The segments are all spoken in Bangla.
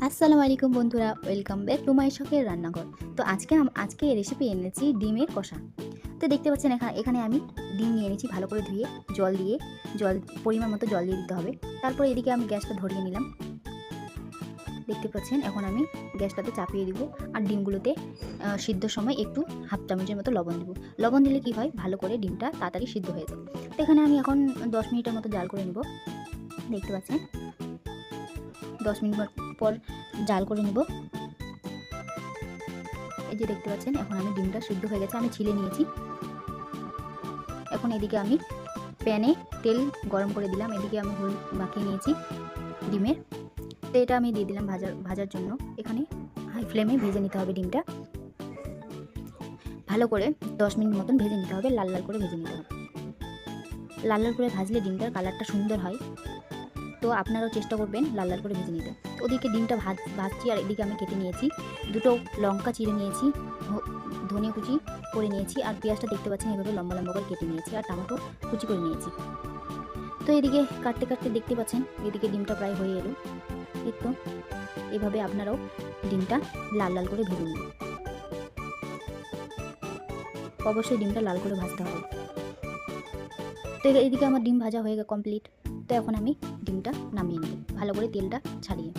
আসসালামু আলাইকুম বন্ধুরা, ওয়েলকাম ব্যাক টু মাই শখের রান্নাঘর। তো আজকে রেসিপি এনেছি ডিমের কষা। তো দেখতে পাচ্ছেন এখানে আমি ডিম নিয়ে এনেছি, ভালো করে ধুয়ে জল পরিমাণ মতো জল দিয়ে দিতে হবে। তারপর এদিকে আমি গ্যাসটা ধরিয়ে নিলাম। দেখতে পাচ্ছেন এখন আমি গ্যাসটাতে চাপিয়ে দিব আর ডিমগুলোতে সিদ্ধর সময় একটু হাফ চামচের মতো লবণ দিব। লবণ দিলে কি হয়, ভালো করে ডিমটা তাড়াতাড়ি সিদ্ধ হয়ে যায়। তো এখানে আমি এখন 10 মিনিটের মতো জাল করে নেব। দেখতে পাচ্ছেন 10 মিনিট পর জাল করে নেব। এই যে দেখতে পাচ্ছেন এখন আমি ডিমটা সিদ্ধ হয়ে গেছে, আমি ছিলে নিয়েছি। এখন এদিকে আমি প্যানে তেল গরম করে দিলাম, এদিকে আমি হলুদ মাখিয়ে নিয়েছি ডিমের। তো এটা আমি দিয়ে দিলাম ভাজার জন্য। এখানে হাই ফ্লেমে ভেজে নিতে হবে ডিমটা, ভালো করে 10 মিনিট মতন ভেজে নিতে হবে, লাল লাল করে ভেজে নিতে হবে। লাল লাল করে ভাজলে ডিমটার কালারটা সুন্দর হয়। তো আপনারাও চেষ্টা করবেন লাল লাল করে ভেজে নিতে। ওদিকে ডিমটা ভাজছি আর এদিকে আমি কেটে নিয়েছি দুটো লঙ্কা, চিড়ে নিয়েছি, ধনে কুচি করে নিয়েছি, আর পেঁয়াজটা দেখতে পাচ্ছেন এভাবে লম্বা লম্বা করে কেটে নিয়েছি, আর টমেটো কুচি করে নিয়েছি। তো এদিকে কাটতে কাটতে দেখতে পাচ্ছেন এদিকে ডিমটা প্রায় হয়ে এলো। তো এভাবে আপনারাও ডিমটা লাল লাল করে ভেজে নিন। অবশ্যই ডিমটা লাল করে ভাজতে হবে। তো এদিকে আমার ডিম ভাজা হয়ে গেছে কমপ্লিট। তো এখন আমি ডিমটা নামিয়ে নেব ভালো করে তেলটা ছাড়িয়ে।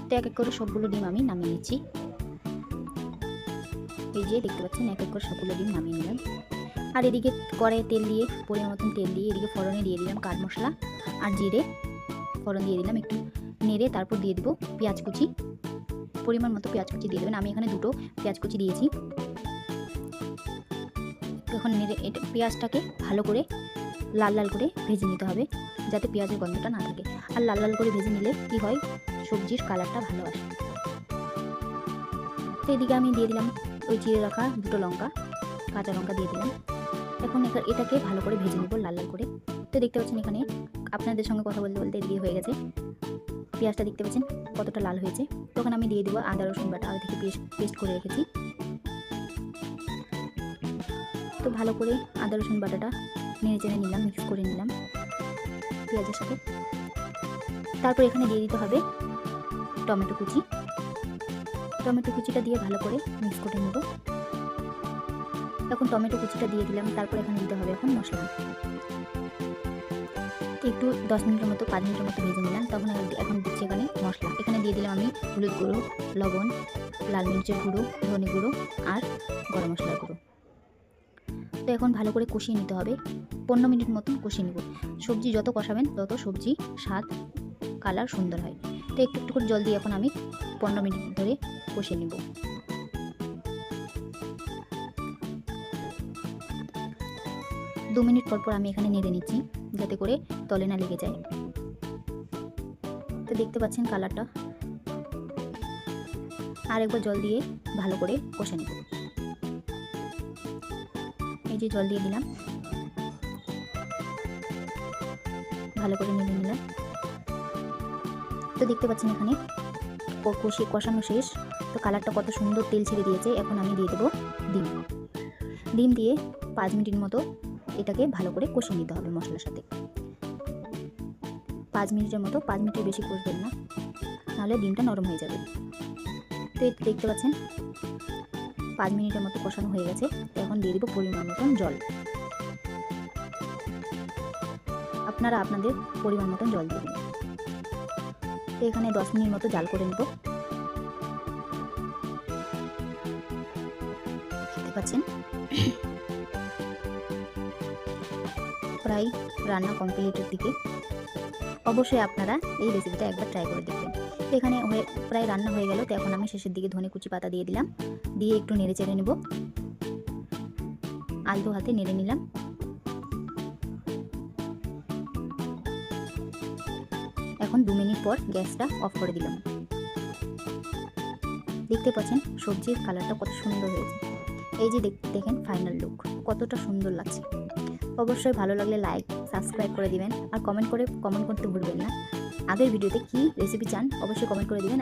তো এক এক করে সবগুলো ডিম আমি নামিয়ে নিচ্ছি। এই যে দেখতে পাচ্ছেন এক এক করে সবগুলো ডিম নামিয়ে নিলাম। আর এদিকে কড়াইয়ে তেল দিয়ে পরিমাণ মতন তেল দিয়ে এদিকে ফোড়নে দিয়ে দিলাম কাঠ মশলা আর জিরে ফোড়ন দিয়ে দিলাম, একটু নেড়ে তারপর দিয়ে দিব পেঁয়াজ কুচি। পরিমাণ মতো পেঁয়াজ কুচি দিয়ে দেবেন, আমি এখানে দুটো পেঁয়াজ কুচি দিয়েছি। এখন নেড়ে পেঁয়াজটাকে ভালো করে লাল লাল করে ভেজে নিতে হবে, যাতে পেঁয়াজের গন্ধটা না থাকে। আর লাল লাল করে ভেজে নিলে কি হয়, সবজির কালারটা ভালো আসে। তো এদিকে আমি দিয়ে দিলাম ওই চিড়ে রাখা দুটো লঙ্কা, কাঁচা লঙ্কা দিয়ে দিলাম। এখন এটাকে ভালো করে ভেজে নেব লাল লাল করে। তো দেখতে পাচ্ছেন এখানে আপনাদের সঙ্গে কথা বলতে বলতে এদিকে হয়ে গেছে। পেঁয়াজটা দেখতে পাচ্ছেন কতটা লাল হয়েছে। তখন আমি দিয়ে দেবো আদা রসুন বাটা, আগে থেকে পেস্ট করে রেখেছি। তো ভালো করে আদা রসুন বাটাটা নেড়ে চেড়ে নিলাম, মিক্স করে নিলাম পেঁয়াজের সাথে। তারপর এখানে দিয়ে দিতে হবে টমেটো কুচি। টমেটো কুচিটা দিয়ে ভালো করে মিক্স করে নেব। এখন টমেটো কুচিটা দিয়ে দিলাম, তারপর এখানে দিতে হবে এখন মশলা। একটু 10 মিনিটের মতো 5 মিনিটের মতো ভেজে নিলাম। তখন এখন দিচ্ছি এখানে মশলা। এখানে দিয়ে দিলাম আমি হলুদ গুঁড়ো, লবণ, লাল মির্চের গুঁড়ো, ধনে গুঁড়ো আর গরম মশলার গুঁড়ো। তো এখন ভালো করে কষিয়ে নিতে হবে, 15 মিনিট মতন কষিয়ে নেব। সবজি যত কষাবেন তত সবজি স্বাদ কালার সুন্দর হয়। তো একটু একটু করে জল দিয়ে এখন আমি 15 মিনিট ধরে কষিয়ে নেব। 2 মিনিট পর পর আমি এখানে নেড়ে নিচ্ছি, যাতে করে তলে না লেগে যায়। তো দেখতে পাচ্ছেন কালারটা। আর একবার জল দিয়ে ভালো করে কষে নেব। এই যে জল দিয়ে দিলাম, ভালো করে নেড়ে নিলাম। তো দেখতে পাচ্ছেন এখানে কষানো শেষ। তো কালারটা কত সুন্দর তেল ছেড়ে দিয়েছে। এখন আমি দিয়ে দেবো ডিম দিয়ে 5 মিনিটের মতো এটাকে ভালো করে কষিয়ে নিতে হবে মশলার সাথে। 5 মিনিটের মতো, 5 মিনিটের বেশি কষবেন না, নাহলে ডিমটা নরম হয়ে যাবে। তো দেখতে পাচ্ছেন 5 মিনিটের মতো কষানো হয়ে গেছে। তো এখন দিয়ে দিব পরিমাণ মতন জল। আপনারা আপনাদের পরিমাণ মতন জল দিয়ে দেবেন। তো এখানে 10 মিনিট মতো জাল করে নেব। দেখতে পাচ্ছেন প্রায় রান্না কমপ্লিটের দিকে। অবশ্যই আপনারা এই রেসিপিটা একবার ট্রাই করে দেখবেন। তো এখানে প্রায় রান্না হয়ে গেল। তো এখন আমি শেষের দিকে ধনে কুচি পাতা দিয়ে দিলাম, দিয়ে একটু নেড়ে চেড়ে নেব। আলতো হাতে নেড়ে নিলাম। এখন 2 মিনিট পর গ্যাসটা অফ করে দিলাম। দেখতে পাচ্ছেন সবজির কালারটা কত সুন্দর হয়েছে। এই যে দেখেন ফাইনাল লুক কতটা সুন্দর লাগছে। অবশ্যই ভালো লাগলে লাইক সাবস্ক্রাইব করে দিবেন, আর কমেন্ট করতে ভুলবেন না। আগের ভিডিওতে কি রেসিপি চান অবশ্যই কমেন্ট করে দিবেন।